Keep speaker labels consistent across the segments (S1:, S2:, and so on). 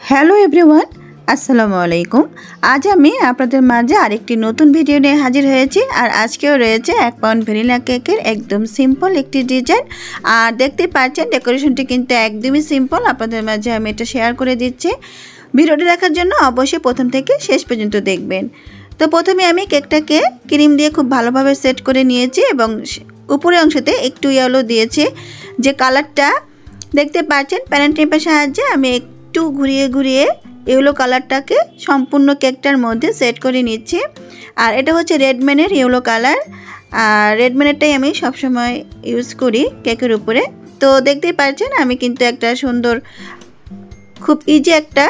S1: Hello everyone, আসসালামু আলাইকুম। আজ আমি আপনাদের মাঝে আরেকটি নতুন ভিডিও নিয়ে হাজির হয়েছি। আর আজকেও রয়েছে 1 পাউন্ড ভ্যানিলা কেকের একদম সিম্পল একটি ডিজাইন। আর দেখতে পাচ্ছেন ডেকোরেশনটি কিন্তু একদমই সিম্পল। আপনাদের মাঝে আমি এটা শেয়ার করে দিচ্ছি। ভিডিওটি দেখার জন্য অবশ্যই প্রথম থেকে শেষ পর্যন্ত দেখবেন। তো প্রথমে আমি কেকটাকে ক্রিম দিয়ে খুব ভালোভাবে সেট করে নিয়েছি এবং উপরের অংশতে একটু ইয়েলো দিয়েছি। যে কালারটা দেখতে পাচ্ছেন প্যান টিপের সাহায্যে আমি একটু ঘুরিয়ে ঘুরিয়ে ইয়েলো কালারটাকে সম্পূর্ণ কেকটার মধ্যে সেট করে নিচ্ছি। আর এটা হচ্ছে রেডম্যানের ইয়েলো কালার। আর রেডম্যানেরটাই আমি সবসময় ইউজ করি কেকের উপরে। তো দেখতেই পাচ্ছেন আমি কিন্তু একটা সুন্দর খুব ইজি একটা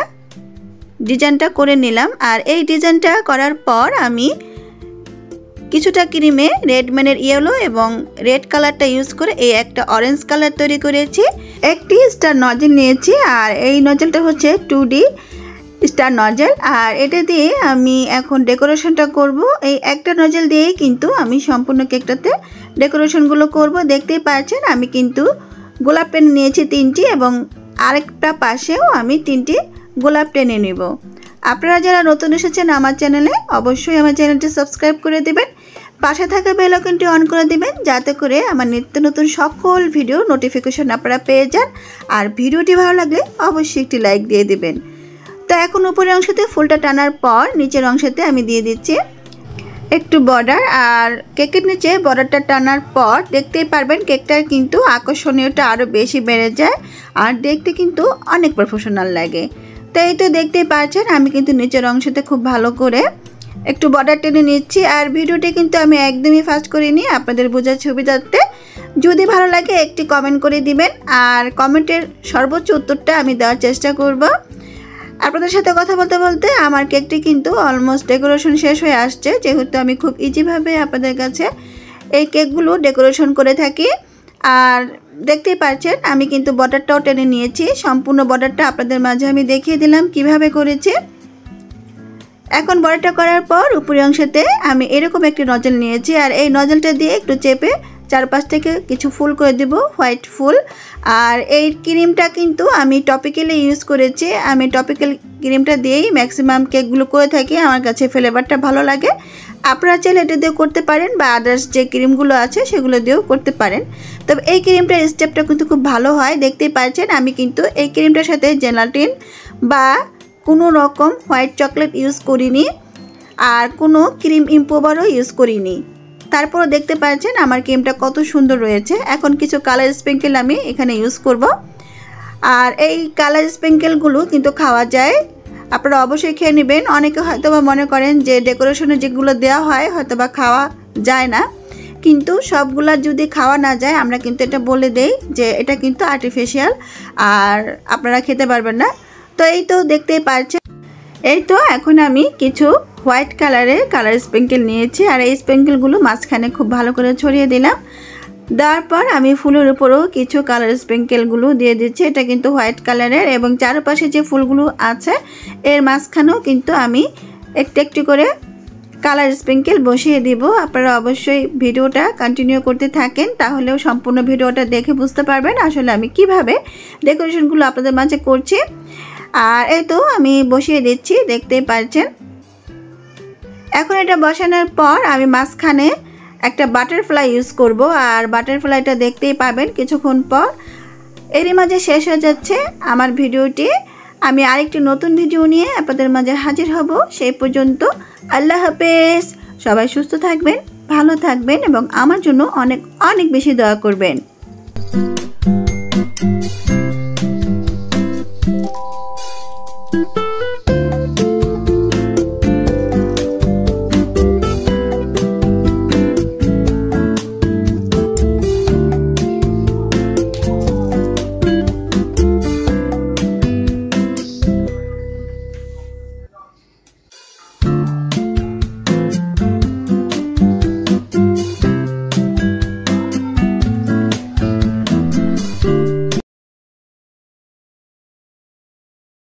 S1: ডিজাইনটা করে নিলাম। আর এই ডিজাইনটা করার পর আমি কিছুটা ক্রিমে রেডম্যানের ইয়েলো এবং রেড কালারটা ইউজ করে এই একটা অরেঞ্জ কালার তৈরি করেছি। একটি স্টার নজেল নিয়েছি আর এই নজেলটা হচ্ছে 2D স্টার নজেল। আর এটা দিয়ে আমি এখন ডেকোরেশনটা করব। এই একটা নজেল দিয়েই কিন্তু আমি সম্পূর্ণ কেকটাতে ডেকোরেশনগুলো করব। দেখতেই পাচ্ছেন আমি কিন্তু গোলাপ টেনে নিয়েছি 3টি এবং আরেকটা পাশেও আমি 3টি গোলাপ টেনে নেব। আপনারা যারা নতুন এসেছেন আমার চ্যানেলে অবশ্যই আমার চ্যানেলটি সাবস্ক্রাইব করে দেবেন, পাশে থাকা বেল আইকনটি অন করে দেবেন যাতে করে আমার নিত্য নতুন সকল ভিডিও নোটিফিকেশন আপনারা পেয়ে যান। আর ভিডিওটি ভালো লাগলে অবশ্যই একটি লাইক দিয়ে দেবেন। তো এখন উপরের অংশতে ফুলটা টানার পর নিচের অংশতে আমি দিয়ে দিচ্ছি একটু বর্ডার। আর কেকের নিচে বর্ডারটা টানার পর দেখতেই পারবেন কেকটার কিন্তু আকর্ষণীয়টা আরও বেশি বেড়ে যায় আর দেখতে কিন্তু অনেক প্রফেশনাল লাগে। তো এই তো দেখতেই পাচ্ছেন আমি কিন্তু নিচের অংশতে খুব ভালো করে একটু বর্ডার টেনে নিচ্ছি। আর ভিডিওটি কিন্তু আমি একদমই ফাস্ট করিনি আপনাদের বোঝার সুবিধার্থে। যদি ভালো লাগে একটি কমেন্ট করে দিবেন আর কমেন্টের সর্বোচ্চ উত্তরটা আমি দেওয়ার চেষ্টা করব। আপনাদের সাথে কথা বলতে বলতে আমার কেকটি কিন্তু অলমোস্ট ডেকোরেশন শেষ হয়ে আসছে, যেহেতু আমি খুব ইজিভাবে আপনাদের কাছে এই কেকগুলো ডেকোরেশন করে থাকি। আর দেখতেই পাচ্ছেন আমি কিন্তু বর্ডারটাও টেনে নিয়েছি। সম্পূর্ণ বর্ডারটা আপনাদের মাঝে আমি দেখিয়ে দিলাম কিভাবে করেছি। এখন বর্ডারটা করার পর উপরের অংশতে আমি এরকম একটি নজল নিয়েছি আর এই নজলটা দিয়ে একটু চেপে চারপাশ থেকে কিছু ফুল করে দেব, হোয়াইট ফুল। আর এই ক্রিমটা কিন্তু আমি টপিক্যালি ইউজ করেছি। আমি টপিক্যাল ক্রিমটা দিয়েই ম্যাক্সিমাম কেকগুলো করে থাকি, আমার কাছে ফ্লেভারটা ভালো লাগে। আপনারা চাইলে এটা দিয়েও করতে পারেন বা আদার্স যে ক্রিমগুলো আছে সেগুলো দিয়েও করতে পারেন। তবে এই ক্রিমটার স্টেপটা কিন্তু খুব ভালো হয়। দেখতেই পাচ্ছেন আমি কিন্তু এই ক্রিমটার সাথে জেলাটিন বা কোনো রকম হোয়াইট চকলেট ইউজ করিনি আর কোনো ক্রিম ইম্পোভারও ইউজ করিনি। তারপরও দেখতে পাচ্ছেন আমার ক্রিমটা কত সুন্দর রয়েছে। এখন কিছু কালার স্প্রিঙ্কেল আমি এখানে ইউজ করব। আর এই কালার স্প্রিঙ্কেলগুলো কিন্তু খাওয়া যায়, আপনারা অবশ্যই খেয়ে নেবেন। অনেকে হয়তো বা মনে করেন যে ডেকোরেশনে যেগুলো দেওয়া হয় হয়তো বা খাওয়া যায় না, কিন্তু সবগুলা যদি খাওয়া না যায় আমরা কিন্তু এটা বলে দেই যে এটা কিন্তু আর্টিফিশিয়াল আর আপনারা খেতে পারবেন না। তো এই তো দেখতেই পাচ্ছেন এই তো এখন আমি কিছু হোয়াইট কালারের কালার স্প্রিঙ্কেল নিয়েছি আর এই স্প্রিঙ্কেলগুলো মাঝখানে খুব ভালো করে ছড়িয়ে দিলাম। দেওয়ার পর আমি ফুলের উপরেও কিছু কালার স্প্রিঙ্কেলগুলো দিয়ে দিচ্ছি। এটা কিন্তু হোয়াইট কালারের এবং চারপাশে যে ফুলগুলো আছে এর মাঝখানেও কিন্তু আমি একটু একটু করে কালার স্প্রিঙ্কেল বসিয়ে দিব। আপনারা অবশ্যই ভিডিওটা কন্টিনিউ করতে থাকেন, তাহলেও সম্পূর্ণ ভিডিওটা দেখে বুঝতে পারবেন আসলে আমি কিভাবে ডেকোরেশনগুলো আপনাদের মাঝে করছি। আর এই তো আমি বসিয়ে দিচ্ছি, দেখতেই পাচ্ছেন। এখন এটা বসানোর পর আমি মাঝখানে একটা বাটারফ্লাই ইউজ করব। আর বাটারফ্লাইটা দেখতেই পাবেন কিছুক্ষণ পর। এরই মাঝে শেষ হয়ে যাচ্ছে আমার ভিডিওটি। আমি আরেকটি নতুন ভিডিও নিয়ে আপনাদের মাঝে হাজির হব। সেই পর্যন্ত আল্লাহ হাফেজ। সবাই সুস্থ থাকবেন, ভালো থাকবেন এবং আমার জন্য অনেক অনেক বেশি দোয়া করবেন।